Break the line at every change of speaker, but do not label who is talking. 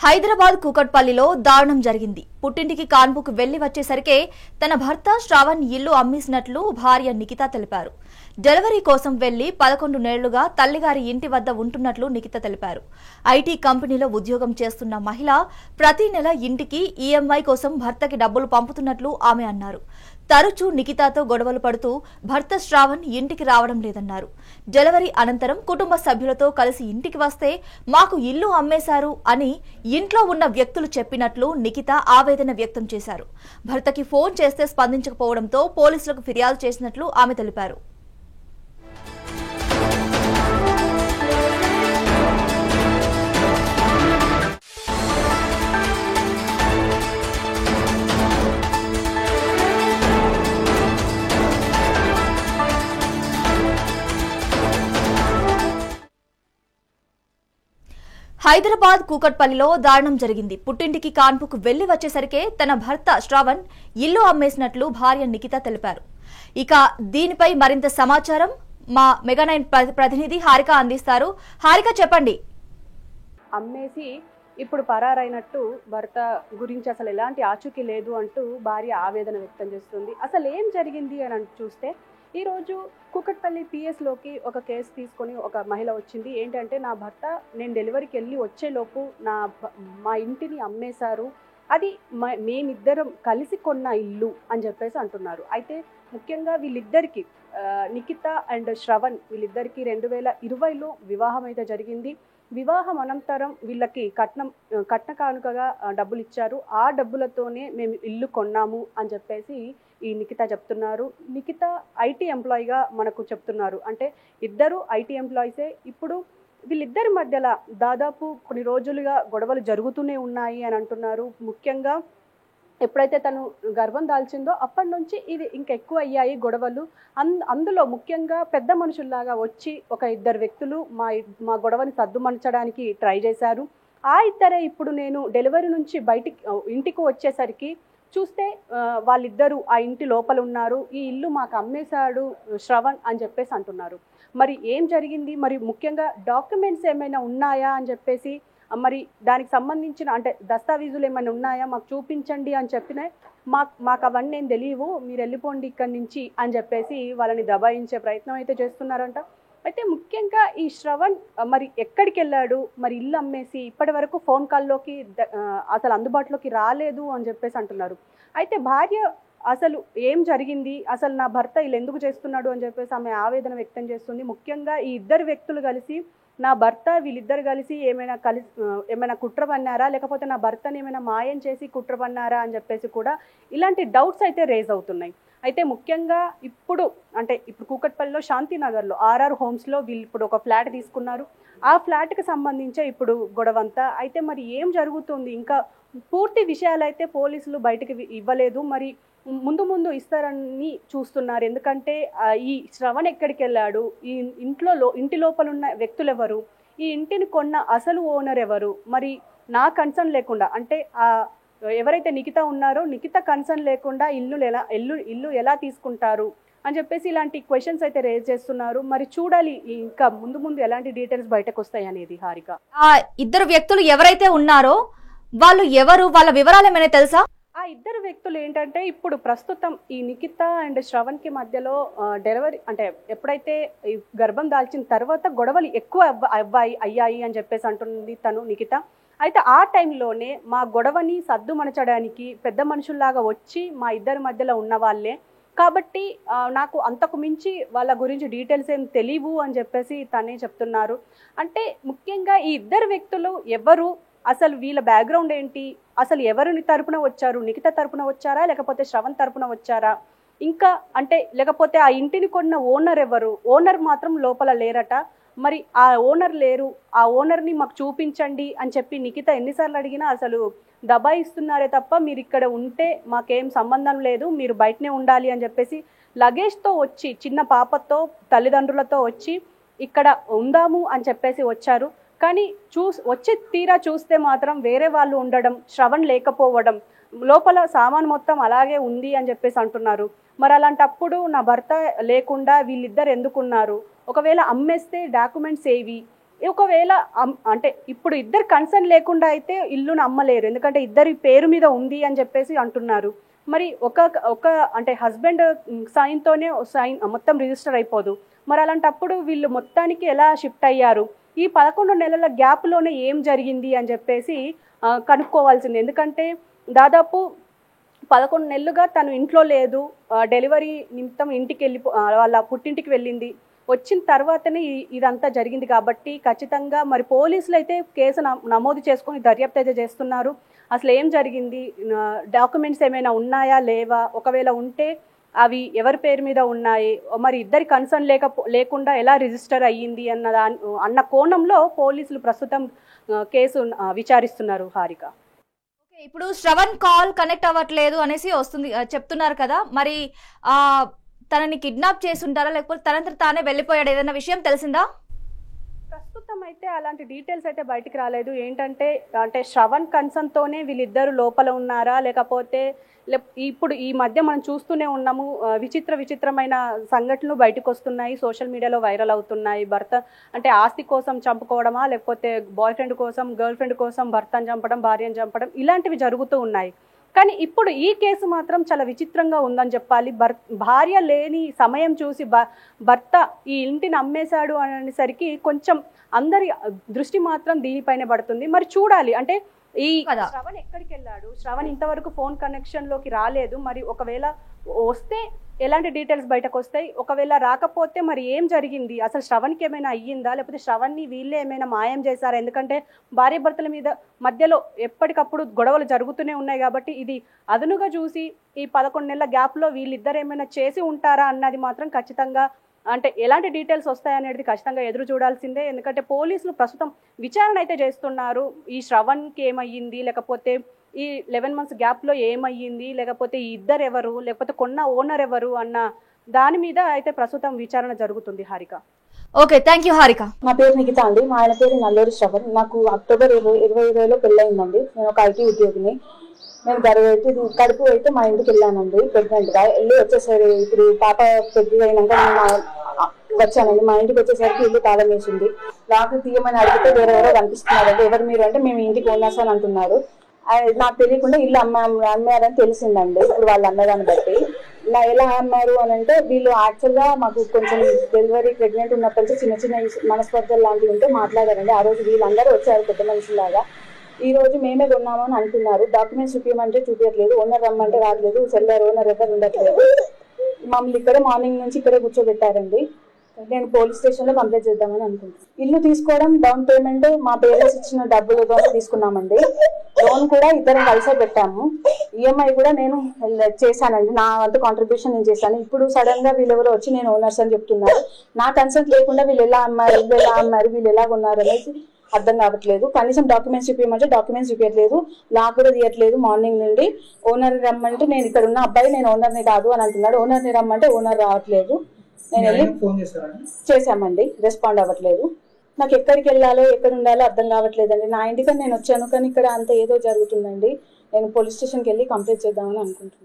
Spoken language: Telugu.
హైదరాబాద్ కూకట్పల్లిలో దారుణం జరిగింది. పుట్టింటికి కాన్పుకు వెళ్లి వచ్చేసరికే తన భర్త శ్రావణ్ ఇల్లు అమ్మేసినట్లు భార్య నిఖిత తెలిపారు. డెలివరీ కోసం వెళ్లి 11 నెలలుగా తల్లిగారి ఇంటి వద్ద ఉంటున్నట్లు నిఖిత తెలిపారు. ఐటీ కంపెనీలో ఉద్యోగం చేస్తున్న మహిళ ప్రతి నెల ఇంటికి ఈఎంఐ కోసం భర్తకి డబ్బులు పంపుతున్నట్లు ఆమె అన్నారు. తరచూ నిఖితతో గొడవలు పడుతూ భర్త శ్రావణ్ ఇంటికి రావడం లేదన్నారు. డెలివరీ అనంతరం కుటుంబ సభ్యులతో కలిసి ఇంటికి వస్తే మాకు ఇల్లు అమ్మేశారు అని ఇంట్లో ఉన్న వ్యక్తులు చెప్పినట్లు నిఖిత ఆవేదన వ్యక్తం చేశారు. భర్తకి ఫోన్ చేస్తే స్పందించకపోవడంతో పోలీసులకు ఫిర్యాదు చేసినట్లు ఆమె తెలిపారు. హైదరాబాద్ కూకట్పల్లిలో దారుణం జరిగింది. పుట్టింటికి కాన్పుకు వెళ్లి వచ్చేసరికే తన భర్త శ్రావణ్ ఇల్లు అమ్మేసినట్లు భార్య నిఖిత తెలిపారు. ఇక దీనిపై మరింత సమాచారం మా మెగా9 ప్రతినిధి హారిక అందిస్తారు. హారిక, చెప్పండి.
అమ్మేసి ఇప్పుడు పరారైనట్టు భర్త గురించి అసలు ఎలాంటి ఆచూకీ లేదు అంటూ భార్య ఆవేదన వ్యక్తం చేస్తుంది. అసలు ఏం జరిగింది అని చూస్తే ఈరోజు కూకట్పల్లి పిఎస్లోకి ఒక కేసు తీసుకొని ఒక మహిళ వచ్చింది. ఏంటంటే, నా భర్త నేను డెలివరీకి వెళ్ళి వచ్చేలోపు మా ఇంటిని అమ్మేశారు, అది మేమిద్దరం కలిసి కొన్న ఇల్లు అని చెప్పేసి అంటున్నారు. అయితే ముఖ్యంగా వీళ్ళిద్దరికి నిఖిత అండ్ శ్రవణ్ వీళ్ళిద్దరికీ 2020లో వివాహం అయితే జరిగింది. వివాహం అనంతరం వీళ్ళకి కట్న కానుకగా డబ్బులు ఇచ్చారు. ఆ డబ్బులతోనే మేము ఇల్లు కొన్నాము అని చెప్పేసి ఈ నిఖిత చెప్తున్నారు. నిఖిత ఐటీ ఎంప్లాయీగా మనకు చెప్తున్నారు. అంటే ఇద్దరు ఐటీ ఎంప్లాయీసే. ఇప్పుడు వీళ్ళిద్దరి మధ్యలో దాదాపు కొన్ని రోజులుగా గొడవలు జరుగుతూనే ఉన్నాయి అని అంటున్నారు. ముఖ్యంగా ఎప్పుడైతే తను గర్భం దాల్చిందో అప్పటి నుంచి ఇది ఇంకెక్కువ అయ్యాయి గొడవలు. అందులో ముఖ్యంగా పెద్ద మనుషుల్లాగా వచ్చి ఒక ఇద్దరు వ్యక్తులు మా గొడవని సద్దుమణచడానికి ట్రై చేశారు. ఆ ఇద్దరే ఇప్పుడు నేను డెలివరీ నుంచి ఇంటికి వచ్చేసరికి చూస్తే వాళ్ళిద్దరూ ఆ ఇంటి లోపల ఉన్నారు. ఈ ఇల్లు మాకు అమ్మేశాడు శ్రవణ్ అని చెప్పేసి అంటున్నారు. మరి ఏం జరిగింది, మరి ముఖ్యంగా డాక్యుమెంట్స్ ఏమైనా ఉన్నాయా అని చెప్పేసి, మరి దానికి సంబంధించిన అంటే దస్తావేజులు ఏమైనా ఉన్నాయా మాకు చూపించండి అని చెప్పినా మాకు అవన్నీ ఏం తెలియవు, మీరు వెళ్ళిపోండి ఇక్కడి నుంచి అని చెప్పేసి వాళ్ళని దబాయించే ప్రయత్నం అయితే చేస్తున్నారంట. అయితే ముఖ్యంగా ఈ శ్రవణ్ మరి ఎక్కడికి వెళ్ళాడు, మరి ఇల్లు అమ్మేసి ఇప్పటి వరకు ఫోన్ కాల్లోకి అసలు అందుబాటులోకి రాలేదు అని చెప్పేసి అంటున్నారు. అయితే భార్య అసలు ఏం జరిగింది, అసలు నా భర్త ఇలా ఎందుకు చేస్తున్నాడు అని చెప్పేసి ఆమె ఆవేదన వ్యక్తం చేస్తుంది. ముఖ్యంగా ఈ ఇద్దరు వ్యక్తులు కలిసి నా భర్త వీళ్ళిద్దరు కలిసి ఏమైనా కుట్ర పన్నారా, లేకపోతే నా భర్తని ఏమైనా మాయం చేసి కుట్ర పన్నారా అని చెప్పేసి కూడా ఇలాంటి డౌట్స్ అయితే రేజ్ అవుతున్నాయి. అయితే ముఖ్యంగా ఇప్పుడు కూకట్పల్లిలో శాంతినగర్లో ఆర్ఆర్ హోమ్స్లో వీళ్ళు ఇప్పుడు ఒక ఫ్లాట్ తీసుకున్నారు. ఆ ఫ్లాట్కి సంబంధించే ఇప్పుడు గొడవంతా. అయితే మరి ఏం జరుగుతుంది, ఇంకా పూర్తి విషయాలు అయితే పోలీసులు బయటకు ఇవ్వలేదు. మరి ముందు ఇస్తారని చూస్తున్నారు. ఎందుకంటే ఈ శ్రవణ్ ఎక్కడికి వెళ్ళాడు, ఈ ఇంటి లోపల ఉన్న వ్యక్తులు ఎవరు, ఈ ఇంటిని కొన్న అసలు ఓనర్ ఎవరు, మరి నా కన్సర్న్ లేకుండా అంటే ఎవరైతే నిఖిత ఉన్నారో నిఖిత కన్సర్న్ లేకుండా ఇల్లు ఎలా తీసుకుంటారు అని చెప్పేసి ఇలాంటి క్వశ్చన్స్ అయితే రేజ్ చేస్తున్నారు. మరి చూడాలి ఇంకా ముందు ఎలాంటి డీటెయిల్స్ బయటకు వస్తాయి అనేది. హారిక,
ఆ ఇద్దరు వ్యక్తులు ఎవరైతే ఉన్నారో వాళ్ళు ఎవరు, వాళ్ళ వివరాలు ఏమైనా తెలుసా?
ఆ ఇద్దరు వ్యక్తులు ఏంటంటే, ఇప్పుడు ప్రస్తుతం ఈ నిఖిత అండ్ శ్రవణ్ కి మధ్యలో డెలివరీ అంటే ఎప్పుడైతే ఈ గర్భం దాల్చిన తర్వాత గొడవలు ఎక్కువ అయ్యాయి అని చెప్పేసి అంటుంది తను నిఖిత. అయితే ఆ టైంలోనే మా గొడవని సద్దుమణచడానికి పెద్ద మనుషుల్లాగా వచ్చి మా ఇద్దరి మధ్యలో ఉన్న వాళ్ళే కాబట్టి నాకు అంతకు మించి వాళ్ళ గురించి డీటెయిల్స్ ఏం తెలియవు అని చెప్పేసి తనే చెప్తున్నారు. అంటే ముఖ్యంగా ఈ ఇద్దరు వ్యక్తులు ఎవరు, అసలు వీళ్ళ బ్యాక్గ్రౌండ్ ఏంటి, అసలు ఎవరిని తరపున వచ్చారు, నిఖిత తరపున వచ్చారా లేకపోతే శ్రవణ్ తరపున వచ్చారా, ఇంకా అంటే లేకపోతే ఆ ఇంటిని కొన్న ఓనర్ ఎవరు, ఓనర్ మాత్రం లోపల లేరట, మరి ఆ ఓనర్ లేరు, ఆ ఓనర్ని మాకు చూపించండి అని చెప్పి నిఖిత ఎన్నిసార్లు అడిగినా అసలు దబాయిస్తున్నారే తప్ప మీరు ఇక్కడ ఉంటే మాకేం సంబంధం లేదు, మీరు బయటనే ఉండాలి అని చెప్పేసి లగేజ్తో వచ్చి చిన్న పాపతో తల్లిదండ్రులతో వచ్చి ఇక్కడ ఉందాము అని చెప్పేసి వచ్చారు. కానీ వచ్చి తీరా చూస్తే మాత్రం వేరే వాళ్ళు ఉండడం, శ్రవణ్ లేకపోవడం, లోపల సామాన్ మొత్తం అలాగే ఉంది అని చెప్పేసి అంటున్నారు. మరి అలాంటప్పుడు నా భర్త లేకుండా వీళ్ళిద్దరు ఎందుకున్నారు, ఒకవేళ అమ్మేస్తే డాక్యుమెంట్స్ ఏవి, ఒకవేళ అంటే ఇప్పుడు ఇద్దరు కన్సర్న్ లేకుండా అయితే ఇల్లును అమ్మలేరు, ఎందుకంటే ఇద్దరి పేరు మీద ఉంది అని చెప్పేసి అంటున్నారు. మరి ఒక ఒక అంటే హస్బెండ్ సైన్తోనే మొత్తం రిజిస్టర్ అయిపోదు. మరి అలాంటప్పుడు వీళ్ళు మొత్తానికి ఎలా షిఫ్ట్ అయ్యారు, ఈ 11 నెలల గ్యాప్లోనే ఏం జరిగింది అని చెప్పేసి కనుక్కోవాల్సింది. ఎందుకంటే దాదాపు 11 నెలలుగా తను ఇంట్లో లేదు, డెలివరీ నిమిత్తం ఇంటికి వాళ్ళ పుట్టింటికి వెళ్ళింది, వచ్చిన తర్వాతనే ఇదంతా జరిగింది. కాబట్టి ఖచ్చితంగా మరి పోలీసులు అయితే కేసు నమోదు చేసుకొని దర్యాప్తు అయితే చేస్తున్నారు. అసలు ఏం జరిగింది, డాక్యుమెంట్స్ ఏమైనా ఉన్నాయా లేవా, ఒకవేళ ఉంటే అవి ఎవరి పేరు మీద ఉన్నాయి, మరి ఇద్దరి కన్సర్న్ లేకుండా ఎలా రిజిస్టర్ అయ్యింది అన్న కోణంలో పోలీసులు ప్రస్తుతం కేసు విచారిస్తున్నారు. హారిక,
ఇప్పుడు శ్రవణ్ కాల్ కనెక్ట్ అవ్వట్లేదు అనేసి వస్తుంది చెప్తున్నారు కదా, మరి తనని కిడ్నాప్ చేసి ఉంటారా లేకపోతే తనంతట తానే వెళ్ళిపోయాడు, ఏదైనా విషయం తెలిసిందా?
ప్రస్తుతం అయితే అలాంటి డీటెయిల్స్ అయితే బయటికి రాలేదు. ఏంటంటే అంటే శ్రవణ్ కన్సర్న్తోనే వీళ్ళిద్దరు లోపల ఉన్నారా, లేకపోతే ఇప్పుడు ఈ మధ్య మనం చూస్తూనే ఉన్నాము, విచిత్రమైన సంఘటనలు బయటకు వస్తున్నాయి, సోషల్ మీడియాలో వైరల్ అవుతున్నాయి. భర్త అంటే ఆస్తి కోసం చంపుకోవడమా, లేకపోతే బాయ్ ఫ్రెండ్ కోసం గర్ల్ ఫ్రెండ్ కోసం భర్తను చంపడం, భార్యను చంపడం, ఇలాంటివి జరుగుతూ ఉన్నాయి. కానీ ఇప్పుడు ఈ కేసు మాత్రం చాలా విచిత్రంగా ఉందని చెప్పాలి. భార్య లేని సమయం చూసి భర్త ఈ ఇంటిని అమ్మేశాడు అనేసరికి కొంచెం అందరి దృష్టి మాత్రం దీనిపైనే పడుతుంది. మరి చూడాలి, అంటే ఈ శ్రవణ్ ఎక్కడికి వెళ్ళాడు, శ్రవణ్ ఇంతవరకు ఫోన్ కనెక్షన్ లోకి రాలేదు. మరి ఒకవేళ వస్తే ఎలాంటి డీటెయిల్స్ బయటకు వస్తాయి, ఒకవేళ రాకపోతే మరి ఏం జరిగింది, అసలు శ్రవణ్కి ఏమైనా అయ్యిందా, లేకపోతే శ్రవణ్ని వీళ్ళే ఏమైనా మాయం చేశారా? ఎందుకంటే భార్య భర్తల మీద మధ్యలో ఎప్పటికప్పుడు గొడవలు జరుగుతూనే ఉన్నాయి. కాబట్టి ఇది అదనుగా చూసి ఈ 11 నెలల గ్యాప్లో వీళ్ళిద్దరు ఏమైనా చేసి ఉంటారా అన్నది మాత్రం ఖచ్చితంగా, అంటే ఎలాంటి డీటెయిల్స్ వస్తాయనేది ఖచ్చితంగా ఎదురు చూడాల్సిందే. ఎందుకంటే పోలీసులు ప్రస్తుతం విచారణ అయితే చేస్తున్నారు. ఈ శ్రవణ్కి ఏమయ్యింది, లేకపోతే ఈ 11 months గ్యాప్లో ఏమయ్యింది, లేకపోతే ఈ ఇద్దరు ఎవరు, లేకపోతే కొన్న ఓనర్ ఎవరు అన్న దాని మీద అయితే ప్రస్తుతం విచారణ జరుగుతుంది. Harika,
okay, thank you Harika.
నా పేరు నిఖిత అండి, మా ఆయన పేరు నల్లూరి శ్రవణ్. నాకు అక్టోబర్ 2020లో పెళ్ళయిందండి. నేను ఒక IT ఉద్యోగిని. నేను కడుపు అయితే మా ఇంటికి వెళ్ళానండి ప్రెగ్నెంట్గా. వెళ్ళి వచ్చేసరి ఇప్పుడు పాప పెద్దది అయినాక వచ్చానండి. మా ఇంటికి వచ్చేసరికి ఇల్లు తాళం వేసింది. నాకు తీయమని అడిగితే వేరెవరో కనిపిస్తున్నారండి. ఎవరు మీరు అంటే మేము ఇంటికి ఓనర్స్ అని అంటున్నారు. నాకు తెలియకుండా ఇల్లు అమ్మారని తెలిసిందండి ఇప్పుడు వాళ్ళు అన్నదాన్ని బట్టి. ఎలా అమ్మారు అని అంటే వీళ్ళు యాక్చువల్గా మాకు కొంచెం డెలివరీ ప్రెగ్నెంట్ ఉన్నప్పటి నుంచి చిన్న చిన్న మనస్పర్ధలు లాంటివి ఉంటే మాట్లాడారండి. ఆ రోజు వీళ్ళందరూ వచ్చారు పెద్ద మనుషులాగా. ఈ రోజు మేమే కొన్నామని అంటున్నారు. డాక్యుమెంట్స్ చూపించమంటే చూపించట్లేదు, ఓనర్ రమ్మంటే రావట్లేదు, సెల్లర్ ఓనర్ ఎవరు ఉండట్లేదు. మమ్మల్ని ఇక్కడే మార్నింగ్ నుంచి ఇక్కడే కూర్చోబెట్టారండి. నేను పోలీస్ స్టేషన్లో కంప్లైంట్ చేద్దామని అనుకుంటున్నాను. ఇల్లు తీసుకోవడం డౌన్ పేమెంట్ మా పేరెంట్స్ ఇచ్చిన డబ్బులతోనే తీసుకున్నామండి. లోన్ కూడా ఇద్దరం కలిసే పెట్టాము. EMI కూడా నేను చేశానండి, నా వంతు కాంట్రిబ్యూషన్ నేను చేశాను. ఇప్పుడు సడన్ గా వీళ్ళెవరో వచ్చి నేను ఓనర్స్ అని చెప్తున్నారు. నా కన్సెంట్ లేకుండా వీళ్ళు ఎలా అమ్మారు, వీళ్ళు ఎలా కొన్నారు అనేది అర్థం కావట్లేదు. కనీసం డాక్యుమెంట్స్ చూపించమంటే డాక్యుమెంట్స్ చూపించట్లేదు, లాక్ కూడా తీయట్లేదు. మార్నింగ్ నుండి ఓనర్ రమ్మంటే నేను ఇక్కడ ఉన్న అబ్బాయి నేను ఓనర్ని కాదు అని అంటున్నాడు. ఓనర్ని రమ్మంటే ఓనర్ రావట్లేదు. నేను వెళ్ళి చేశామండి, రెస్పాండ్ అవ్వట్లేదు. నాకు ఎక్కడికి వెళ్ళాలో ఎక్కడ ఉండాలో అర్థం కావట్లేదండి. నా ఇంటికని నేను వచ్చాను, కానీ ఇక్కడ అంత ఏదో జరుగుతుందండి. నేను పోలీస్ స్టేషన్కి వెళ్ళి కంప్లైంట్ చేద్దామని అనుకుంటున్నాను.